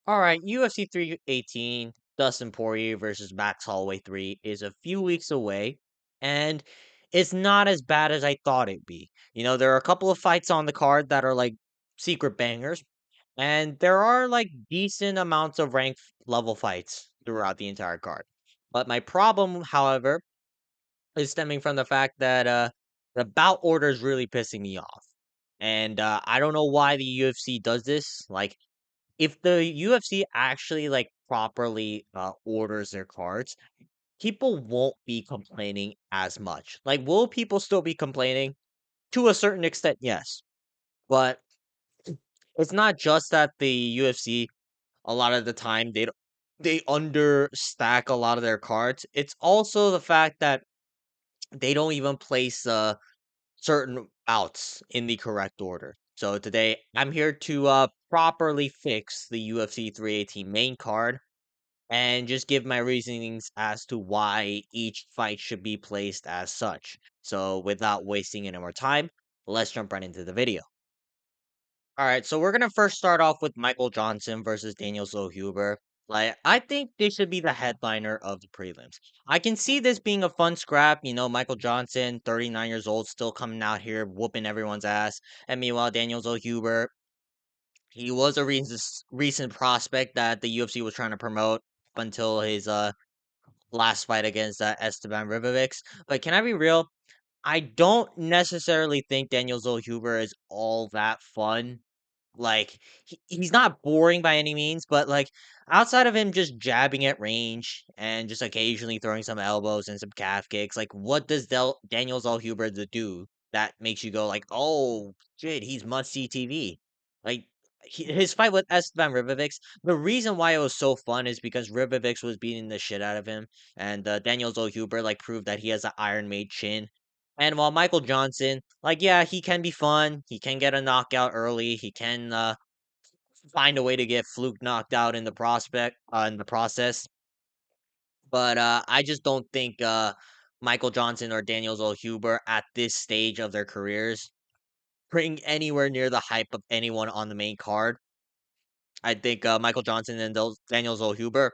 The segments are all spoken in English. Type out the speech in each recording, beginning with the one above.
All right, UFC 318, Dustin Poirier versus Max Holloway 3 is a few weeks away, and it's not as bad as I thought it'd be. There are a couple of fights on the card that are like secret bangers, and there are like decent amounts of rank level fights throughout the entire card. But my problem, however, is stemming from the fact that the bout order is really pissing me off. And I don't know why the UFC does this. Like, if the UFC actually like properly orders their cards, people won't be complaining as much. Like, will people still be complaining? To a certain extent, yes. But it's not just that the UFC a lot of the time they understack a lot of their cards. It's also the fact that they don't even place certain bouts in the correct order. So today I'm here to properly fix the UFC 318 main card and just give my reasonings as to why each fight should be placed as such. So without wasting any more time, let's jump right into the video. All right, so we're gonna first start off with Michael Johnson versus Daniel Zellhuber. Like, I think this should be the headliner of the prelims. I can see this being a fun scrap. Michael Johnson, 39 years old, still coming out here whooping everyone's ass. And meanwhile, Daniel Zellhuber, he was a recent prospect that the UFC was trying to promote up until his last fight against Esteban Ribovics. But can I be real? I don't necessarily think Daniel Zellhuber is all that fun. Like, he's not boring by any means, but like outside of him just jabbing at range and just occasionally throwing some elbows and some calf kicks, like what does Daniel Zellhuber to do that makes you go like, oh shit, he's must see TV. Like his fight with Esteban Ribovics, the reason why it was so fun is because Ribovics was beating the shit out of him, and Daniel Zellhuber like proved that he has an Iron Maid chin. And while Michael Johnson, like, yeah, he can be fun. He can get a knockout early. He can find a way to get fluke knocked out in the process. But I just don't think Michael Johnson or Daniel Zellhuber at this stage of their careers bring anywhere near the hype of anyone on the main card. I think Michael Johnson and Daniel Zellhuber,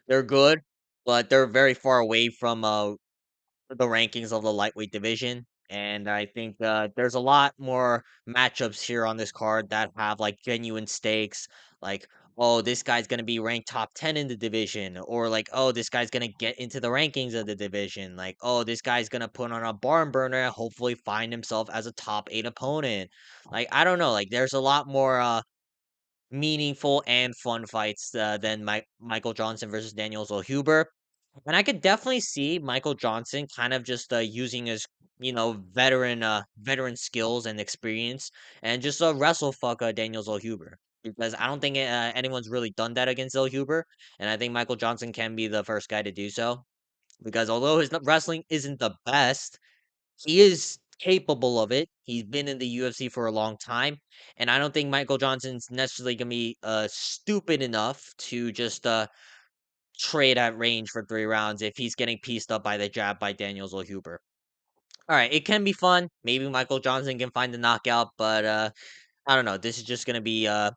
they're good, but they're very far away from the rankings of the lightweight division. And I think there's a lot more matchups here on this card that have like genuine stakes. Like, oh, this guy's going to be ranked top 10 in the division. Or like, oh, this guy's going to get into the rankings of the division. Like, oh, this guy's going to put on a barn burner and hopefully find himself as a top 8 opponent. Like, I don't know. Like, there's a lot more meaningful and fun fights than Michael Johnson versus Daniel Zellhuber. And I could definitely see Michael Johnson kind of just using his, veteran skills and experience and just wrestle fuck Daniel Zellhuber. Because I don't think anyone's really done that against Zellhuber. And I think Michael Johnson can be the first guy to do so. Because although his wrestling isn't the best, he is capable of it. He's been in the UFC for a long time. And I don't think Michael Johnson's necessarily going to be stupid enough to just trade at range for 3 rounds if he's getting pieced up by the jab by Daniels or Huber. Alright, it can be fun. Maybe Michael Johnson can find the knockout, but, I don't know. This is just gonna be, I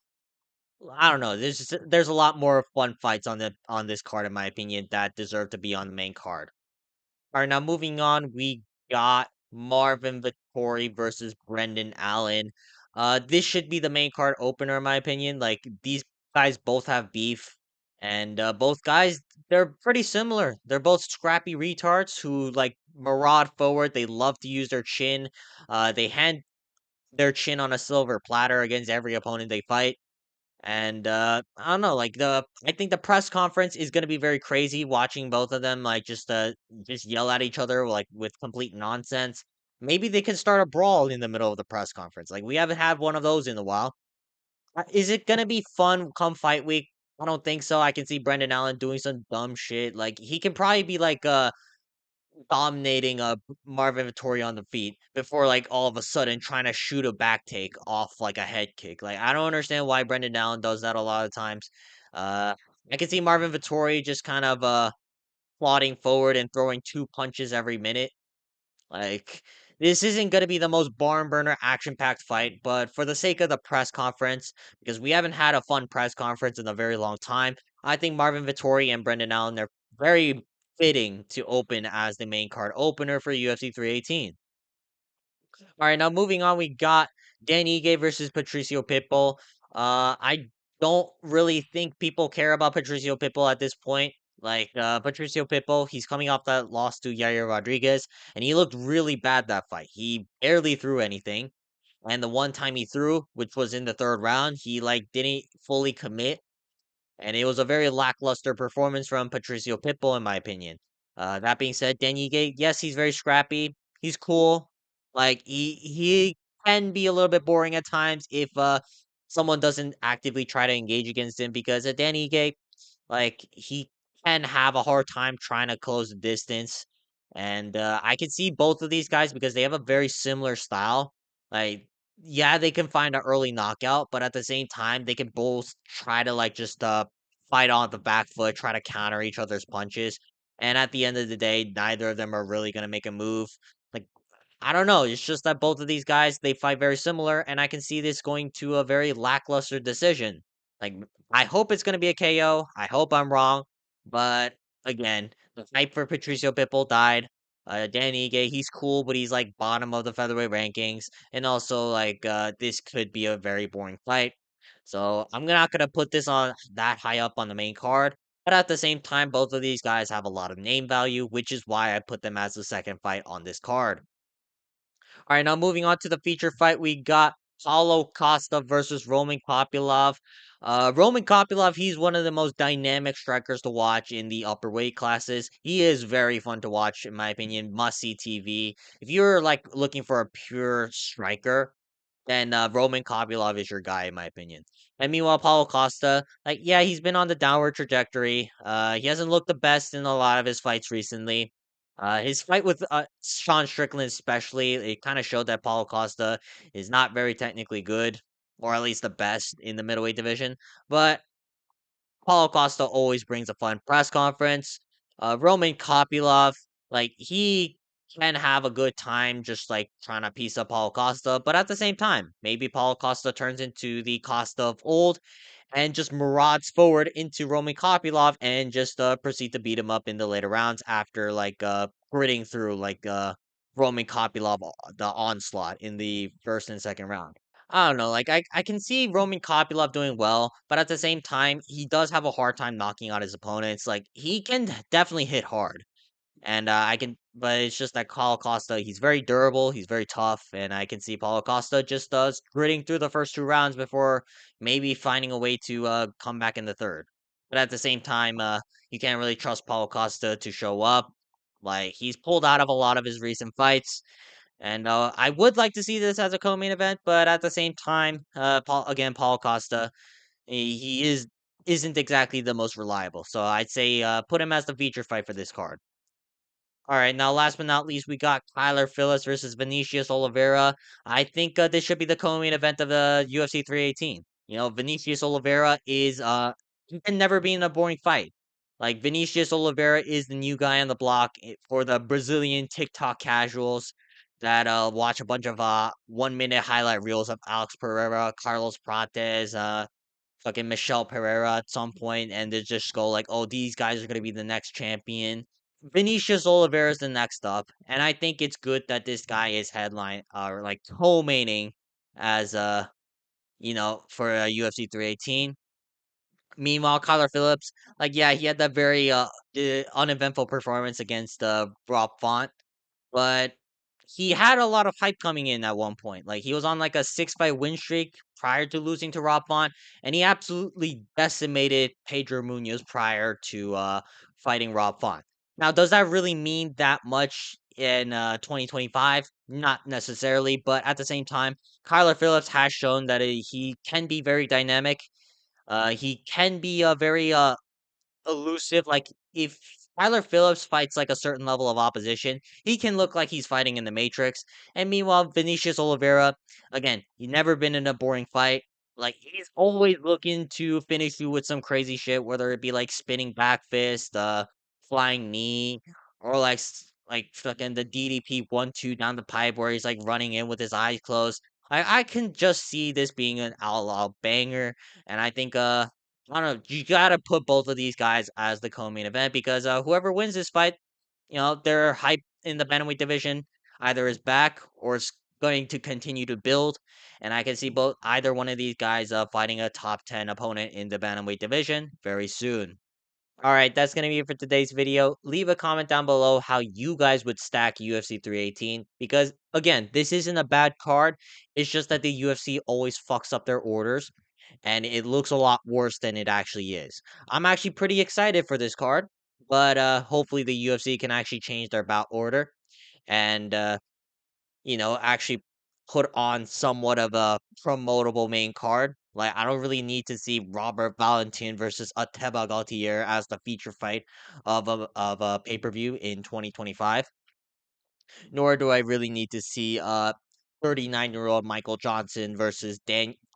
don't know. There's a lot more fun fights on this card, in my opinion, that deserve to be on the main card. Alright, now moving on, we got Marvin Vettori versus Brendan Allen. This should be the main card opener, in my opinion. Like, these guys both have beef, and both guys, they're pretty similar. They're both scrappy retards who, like, maraud forward. They love to use their chin. They hand their chin on a silver platter against every opponent they fight. And I don't know, like I think the press conference is gonna be very crazy watching both of them like just yell at each other like with complete nonsense. Maybe they can start a brawl in the middle of the press conference. Like we haven't had one of those in a while. Is it gonna be fun come fight week? I don't think so. I can see Brendan Allen doing some dumb shit. Like he can probably be like dominating Marvin Vettori on the feet before like all of a sudden trying to shoot a back take off like a head kick. Like I don't understand why Brendan Allen does that a lot of times. Uh I can see Marvin Vettori just kind of plodding forward and throwing two punches every minute. Like this isn't going to be the most barn burner action packed fight, but for the sake of the press conference, because we haven't had a fun press conference in a very long time, I think Marvin Vettori and Brendan Allen, they're very fitting to open as the main card opener for UFC 318. All right, now moving on, we got Dan Ige versus Patricio Pitbull. I don't really think people care about Patricio Pitbull at this point. Patricio Pitbull, he's coming off that loss to Yair Rodriguez, and he looked really bad that fight. He barely threw anything, and the one time he threw, which was in the third round, he didn't fully commit, and it was a very lackluster performance from Patricio Pitbull, in my opinion. That being said, Dan Ige, yes, he's very scrappy. He's cool. He can be a little bit boring at times if someone doesn't actively try to engage against him because Dan Ige, he can have a hard time trying to close the distance. And I can see both of these guys because they have a very similar style. Like yeah, they can find an early knockout, but at the same time, they can both try to just fight on the back foot, try to counter each other's punches. And at the end of the day, neither of them are really gonna make a move. Like I don't know. It's just that both of these guys they fight very similar, and I can see this going to a very lackluster decision. I hope it's gonna be a KO. I hope I'm wrong, but again, the hype for Patricio Pitbull died. Dan Ige, he's cool, but he's bottom of the featherweight rankings, and also this could be a very boring fight. So I'm not gonna put this on that high up on the main card. But at the same time, both of these guys have a lot of name value, which is why I put them as the second fight on this card. All right, now moving on to the feature fight, we got Paulo Costa versus Roman Kopylov. Roman Kopylov, he's one of the most dynamic strikers to watch in the upper weight classes. He is very fun to watch, in my opinion. Must see TV. If you're looking for a pure striker, then Roman Kopylov is your guy, in my opinion. And meanwhile, Paulo Costa, yeah, he's been on the downward trajectory. He hasn't looked the best in a lot of his fights recently. His fight with Sean Strickland, especially, it kind of showed that Paulo Costa is not very technically good, or at least the best in the middleweight division. But Paulo Costa always brings a fun press conference. Roman Kopylov, he can have a good time just trying to piece up Paulo Costa, but at the same time, maybe Paulo Costa turns into the Costa of old and just marauds forward into Roman Kopylov and just proceed to beat him up in the later rounds after gritting through Roman Kopylov the onslaught in the first and second round. I don't know, I can see Roman Kopylov doing well, but at the same time, he does have a hard time knocking out his opponents. He can definitely hit hard. And but it's just that Paulo Costa, he's very durable, he's very tough, and I can see Paulo Costa just gritting through the first two rounds before maybe finding a way to come back in the third. But at the same time, you can't really trust Paulo Costa to show up. He's pulled out of a lot of his recent fights, and I would like to see this as a co-main event, but at the same time, Paulo Costa, he isn't exactly the most reliable. So I'd say put him as the feature fight for this card. All right, now last but not least, we got Tyler Phillips versus Venicius Olivera. I think this should be the co-main event of the UFC 318. You know, Venicius Olivera is he can never be in a boring fight. Vinicius Olivera is the new guy on the block for the Brazilian TikTok casuals that watch a bunch of 1 minute highlight reels of Alex Pereira, Carlos Prates, fucking Michelle Pereira at some point, and they just go oh, these guys are gonna be the next champion. Vinicius Oliveira is the next up, and I think it's good that this guy is headline or co-maining as for UFC 318. Meanwhile, Kyler Phillips, yeah, he had that very uneventful performance against Rob Font, but he had a lot of hype coming in at one point. He was on a 6-fight win streak prior to losing to Rob Font, and he absolutely decimated Pedro Munoz prior to fighting Rob Font. Now, does that really mean that much in 2025? Not necessarily, but at the same time, Kyler Phillips has shown that he can be very dynamic. He can be a very elusive. If Tyler Phillips fights a certain level of opposition, he can look like he's fighting in the Matrix. And meanwhile, Vinicius Oliveira, again, he's never been in a boring fight. He's always looking to finish you with some crazy shit, whether it be spinning back fist, flying knee, or like fucking the DDP 1-2 down the pipe where he's like running in with his eyes closed. I can just see this being an all-out banger, and I think I don't know, you gotta put both of these guys as the co-main event because whoever wins this fight, their hype in the bantamweight division either is back or is going to continue to build. And I can see both either one of these guys fighting a top 10 opponent in the bantamweight division very soon. All right, that's going to be it for today's video. Leave a comment down below how you guys would stack UFC 318 because again, this isn't a bad card. It's just that the UFC always fucks up their orders and it looks a lot worse than it actually is. I'm actually pretty excited for this card, but hopefully the UFC can actually change their bout order and actually put on somewhat of a promotable main card. Like, I don't really need to see Robert Valentin versus Ateba Gautier as the feature fight of a pay-per-view in 2025. Nor do I really need to see 39-year-old Michael Johnson versus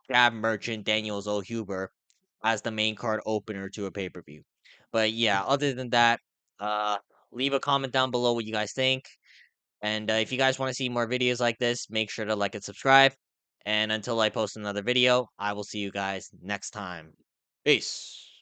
Gab Merchant Daniel Huber as the main card opener to a pay-per-view. But yeah, other than that, uh leave a comment down below what you guys think. And if you guys want to see more videos like this, make sure to like and subscribe. And until I post another video, I will see you guys next time. Peace.